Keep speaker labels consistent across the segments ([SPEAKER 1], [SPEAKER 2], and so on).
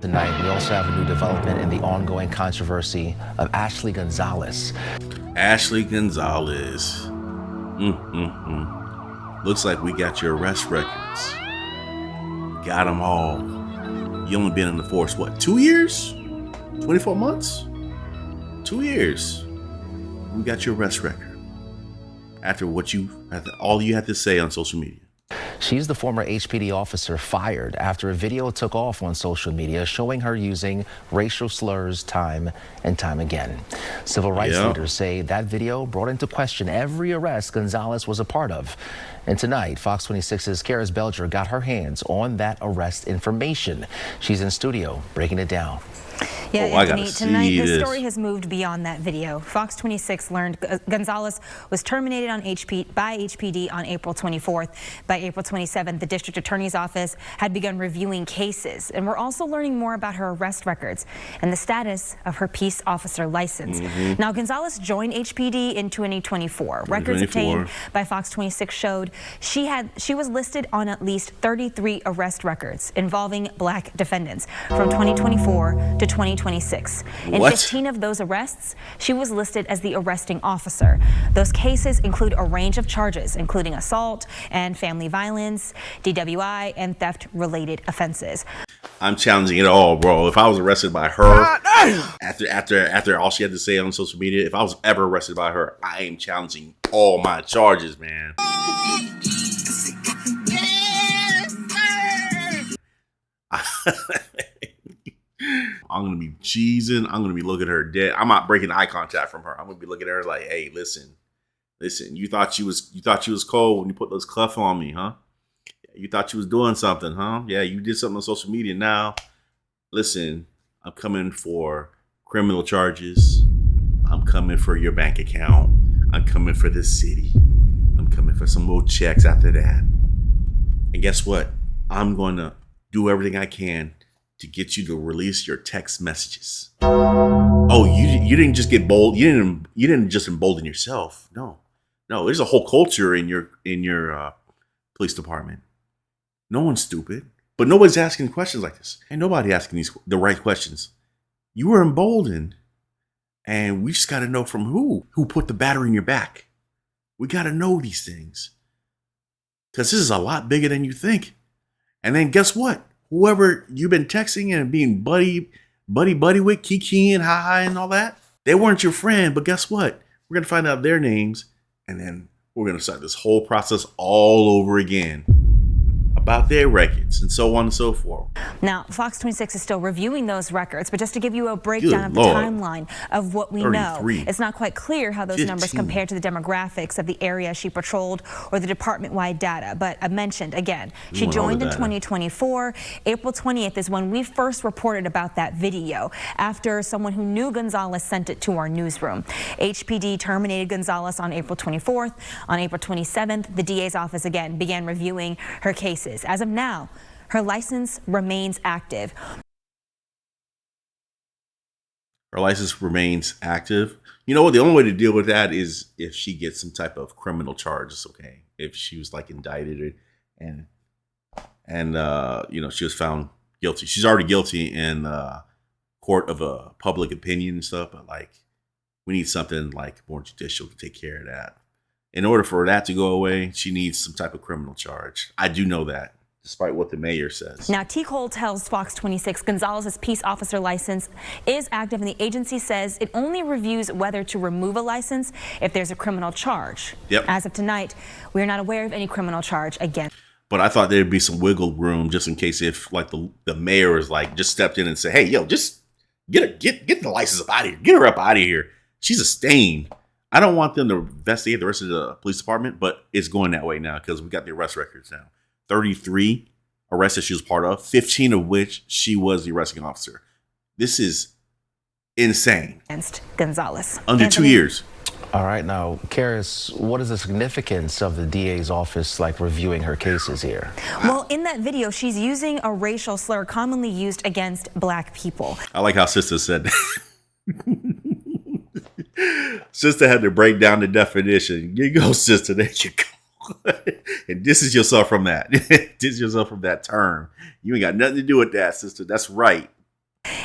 [SPEAKER 1] Tonight, we also have a new development in the ongoing controversy of Ashley Gonzalez.
[SPEAKER 2] Ashley Gonzalez. Looks like we got your arrest records. Got them all. You only been in the force, what, 2 years? 24 months? 2 years. We got your arrest record. After all you had to say on social media.
[SPEAKER 1] She's the former HPD officer fired after a video took off on social media showing her using racial slurs time and time again. Civil rights leaders say that video brought into question every arrest Gonzalez was a part of. And tonight, Fox 26's Karis Belger got her hands on that arrest information. She's in studio breaking it down.
[SPEAKER 3] Yeah, Anthony, tonight the story has moved beyond that video. Fox 26 learned Gonzalez was terminated by HPD on April 24th. By April 27th, the district attorney's office had begun reviewing cases. And we're also learning more about her arrest records and the status of her peace officer license. Now, Gonzalez joined HPD in 2024. Records obtained by Fox 26 showed she was listed on at least 33 arrest records involving black defendants from 2024 to 2026. In 15 of those arrests, she was listed as the arresting officer. Those cases include a range of charges, including assault and family violence, DWI, and theft-related offenses.
[SPEAKER 2] I'm challenging it all, bro. If I was arrested by her, after all she had to say on social media, if I was ever arrested by her, I am challenging all my charges, man. I'm going to be cheesing. I'm going to be looking at her dead. I'm not breaking eye contact from her. I'm going to be looking at her like, hey, listen, you thought you was cold when you put those cuffs on me, huh? You thought you was doing something, huh? Yeah, you did something on social media. Now, listen, I'm coming for criminal charges. I'm coming for your bank account. I'm coming for this city. I'm coming for some more checks after that. And guess what? I'm going to do everything I can to get you to release your text messages. Oh, you didn't just get bold. You didn't just embolden yourself. No, there's a whole culture in your police department. No one's stupid, but nobody's asking questions like this. Ain't nobody asking the right questions. You were emboldened, and we just got to know from who put the battery in your back. We got to know these things because this is a lot bigger than you think. And then guess what? Whoever you've been texting and being buddy with, kikiing, hi and all that, they weren't your friend. But guess what? We're going to find out their names, and then we're going to start this whole process all over again about their records and so on and so forth.
[SPEAKER 3] Now, Fox 26 is still reviewing those records, but just to give you a breakdown of the timeline of what we know, it's not quite clear how those numbers compare to the demographics of the area she patrolled or the department-wide data. But I mentioned, again, she joined in 2024. April 20th is when we first reported about that video after someone who knew Gonzalez sent it to our newsroom. HPD terminated Gonzalez on April 24th. On April 27th, the DA's office again began reviewing her cases. As of now, her license remains active.
[SPEAKER 2] Her license remains active. You know what? The only way to deal with that is if she gets some type of criminal charges. Okay, if she was like indicted and she was found guilty. She's already guilty in court of a public opinion and stuff. But like, we need something like more judicial to take care of that. In order for that to go away, she needs some type of criminal charge. I do know that, despite what the mayor says.
[SPEAKER 3] Now, T. Cole tells Fox 26 Gonzalez's peace officer license is active, and the agency says it only reviews whether to remove a license if there's a criminal charge.
[SPEAKER 2] Yep.
[SPEAKER 3] As of tonight, we are not aware of any criminal charge against.
[SPEAKER 2] But I thought there'd be some wiggle room just in case if like the mayor is like just stepped in and said, hey, yo, just get the license up out of here. Get her up out of here. She's a stain. I don't want them to investigate the rest of the police department, but it's going that way now because we got the arrest records now. 33 arrests that she was part of, 15 of which she was the arresting officer. This is insane.
[SPEAKER 3] Against Gonzalez.
[SPEAKER 2] Under 2 years.
[SPEAKER 1] All right, now, Karis, what is the significance of the DA's office reviewing her cases here?
[SPEAKER 3] Well, in that video, she's using a racial slur commonly used against black people.
[SPEAKER 2] I like how Sister said that. Sister had to break down the definition. Here you go, sister. There you go. And distance yourself from that. Distance yourself from that term. You ain't got nothing to do with that, sister. That's right.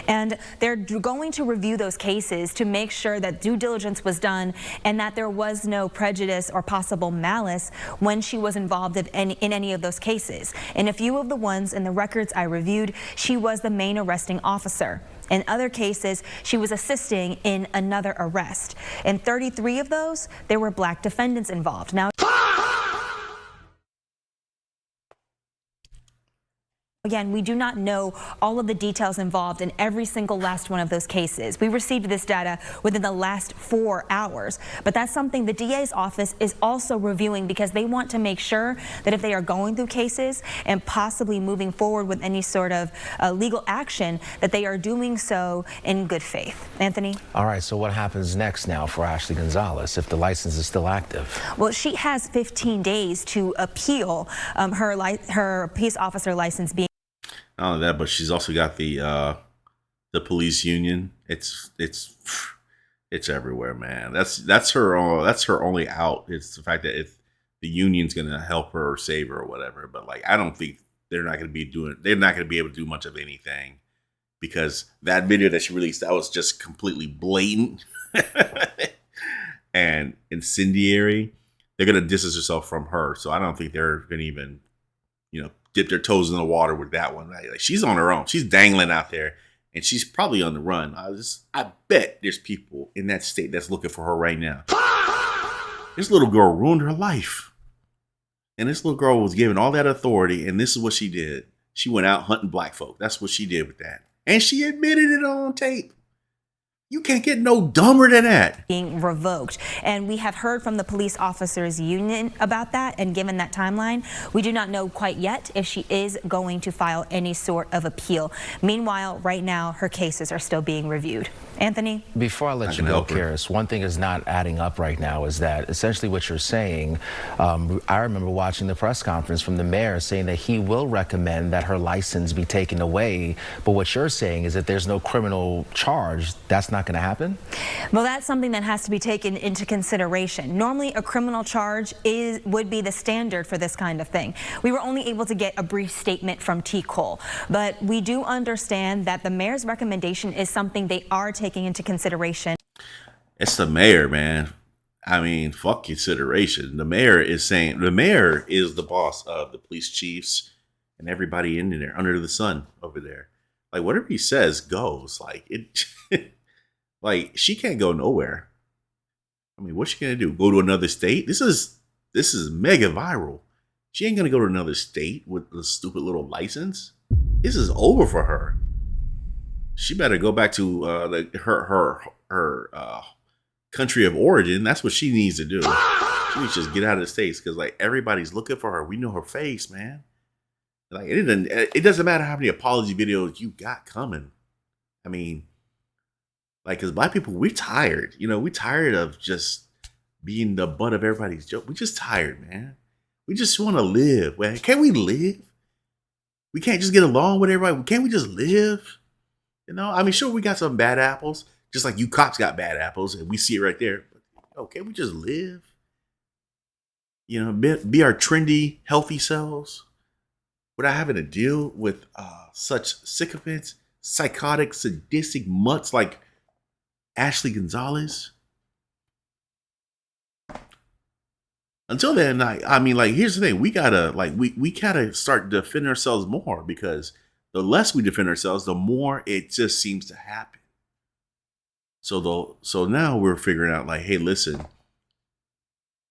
[SPEAKER 3] And they're going to review those cases to make sure that due diligence was done and that there was no prejudice or possible malice when she was involved in any of those cases. In a few of the ones in the records I reviewed, she was the main arresting officer. In other cases, she was assisting in another arrest. In 33 of those, there were black defendants involved. Now, again, we do not know all of the details involved in every single last one of those cases. We received this data within the last 4 hours, but that's something the DA's office is also reviewing because they want to make sure that if they are going through cases and possibly moving forward with any sort of legal action, that they are doing so in good faith. Anthony?
[SPEAKER 1] All right, so what happens next now for Ashley Gonzalez if the license is still active?
[SPEAKER 3] Well, she has 15 days to appeal her peace officer license being.
[SPEAKER 2] Not only that, but she's also got the police union. It's everywhere, man. That's her only out. It's the fact that if the union's gonna help her or save her or whatever. But like, I don't think they're not gonna be able to do much of anything because that video that she released, that was just completely blatant and incendiary. They're gonna distance herself from her, so I don't think they're gonna even, dip their toes in the water with that one. Like, she's on her own. She's dangling out there, and she's probably on the run. I bet there's people in that state that's looking for her right now. This little girl ruined her life. And this little girl was given all that authority, and this is what she did. She went out hunting black folk. That's what she did with that. And she admitted it on tape. You can't get no dumber than that.
[SPEAKER 3] Being revoked. And we have heard from the police officers union about that, and given that timeline, we do not know quite yet if she is going to file any sort of appeal. Meanwhile, right now, her cases are still being reviewed. Anthony?
[SPEAKER 1] Before I let you go, Karis, one thing is not adding up right now is that essentially what you're saying, I remember watching the press conference from the mayor saying that he will recommend that her license be taken away. But what you're saying is that there's no criminal charge. That's not going to happen?
[SPEAKER 3] Well, that's something that has to be taken into consideration. Normally, a criminal charge would be the standard for this kind of thing. We were only able to get a brief statement from T. Cole, but we do understand that the mayor's recommendation is something they are taking into consideration.
[SPEAKER 2] It's the mayor, man. I mean, fuck consideration. The mayor is the boss of the police chiefs and everybody in there under the sun over there. Like, whatever he says goes. Like, it. Like, she can't go nowhere. I mean, what's she gonna do? Go to another state? This is mega viral. She ain't gonna go to another state with a stupid little license. This is over for her. She better go back to her country of origin. That's what she needs to do. She needs to just get out of the States because like everybody's looking for her. We know her face, man. Like it doesn't matter how many apology videos you got coming. I mean. Like, because black people, we're tired. We're tired of just being the butt of everybody's joke. We're just tired, man. We just want to live. Man. Can't we live? We can't just get along with everybody. Can't we just live? I mean, sure, we got some bad apples. Just like you cops got bad apples, and we see it right there. But, can't we just live? Be our trendy, healthy selves without having to deal with such sycophants, psychotic, sadistic mutts like Ashley Gonzalez. Until then, I mean, here's the thing: we gotta we gotta start defending ourselves more because the less we defend ourselves, the more it just seems to happen. So now we're figuring out hey, listen,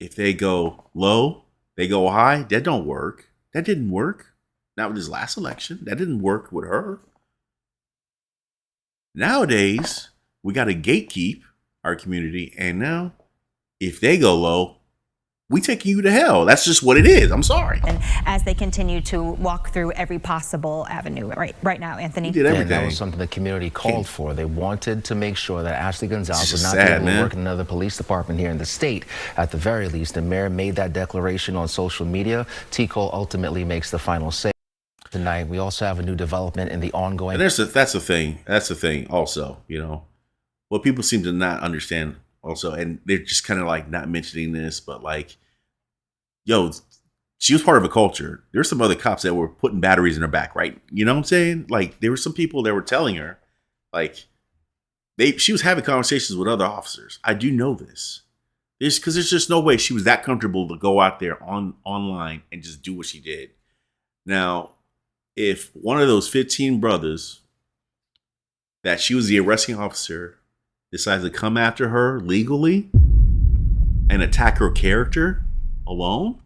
[SPEAKER 2] if they go low, they go high. That don't work. That didn't work. Not with this last election. That didn't work with her. Nowadays. We got to gatekeep our community. And now, if they go low, we take you to hell. That's just what it is. I'm sorry.
[SPEAKER 3] And as they continue to walk through every possible avenue right now, Anthony.
[SPEAKER 2] We did everything.
[SPEAKER 1] That was something the community called for. They wanted to make sure that Ashley Gonzalez would not be able to work in another police department here in the state. At the very least, the mayor made that declaration on social media. T. Cole ultimately makes the final say. Tonight, we also have a new development in the ongoing.
[SPEAKER 2] And that's the thing. That's the thing also, What people seem to not understand also, and they're just kind of not mentioning this, but she was part of a culture. There's some other cops that were putting batteries in her back, right? You know what I'm saying? There were some people that were telling her, Like she was having conversations with other officers. I do know this. Because there's just no way she was that comfortable to go out there online and just do what she did. Now, if one of those 15 brothers that she was the arresting officer decides to come after her legally and attack her character alone,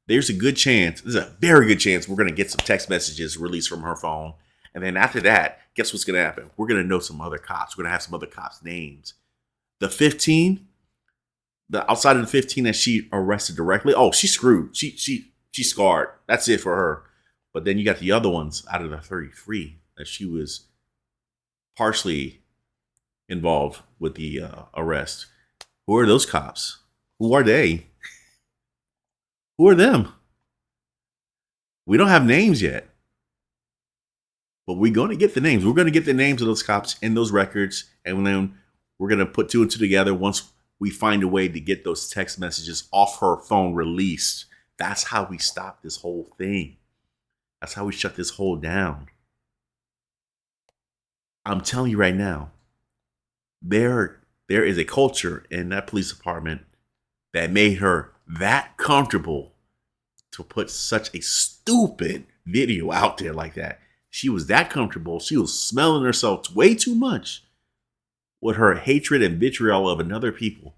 [SPEAKER 2] there's a very good chance we're going to get some text messages released from her phone. And then after that, guess what's going to happen? We're going to know some other cops. We're going to have some other cops' names. The 15, outside of the 15 that she arrested directly, oh, she's screwed. She's scarred. That's it for her. But then you got the other ones out of the 33 that she was partially involved with the arrest. Who are those cops? Who are they? Who are them? We don't have names yet. But we're going to get the names. We're going to get the names of those cops in those records. And then we're going to put two and two together once we find a way to get those text messages off her phone released. That's how we stop this whole thing. That's how we shut this whole down. I'm telling you right now, there is a culture in that police department that made her that comfortable to put such a stupid video out there like that. She was that comfortable. She was smelling herself way too much with her hatred and vitriol of another people.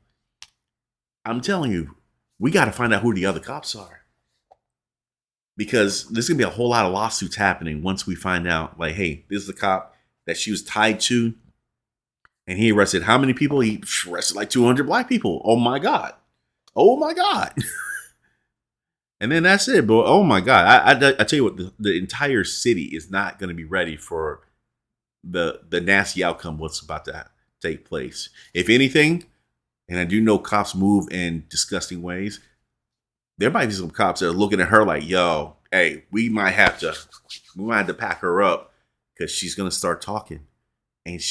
[SPEAKER 2] I'm telling you, we got to find out who the other cops are. Because there's going to be a whole lot of lawsuits happening once we find out, like, hey, this is the cop that she was tied to. And he arrested how many people? He arrested like 200 black people. Oh, my God. Oh, my God. And then that's it. But oh, my God. I tell you what, the entire city is not going to be ready for the nasty outcome what's about to take place. If anything, and I do know cops move in disgusting ways, there might be some cops that are looking at her like, yo, hey, we might have to pack her up because she's gonna start talking, and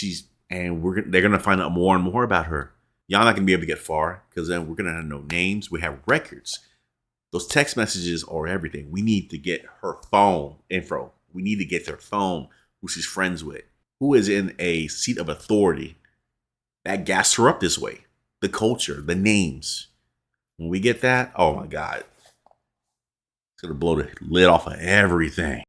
[SPEAKER 2] they're gonna find out more and more about her. Y'all not gonna be able to get far because then we're gonna have no names. We have records. Those text messages are everything. We need to get her phone info. We need to get their phone, who she's friends with, who is in a seat of authority that gassed her up this way. The culture, the names. When we get that, oh my God, it's going to blow the lid off of everything.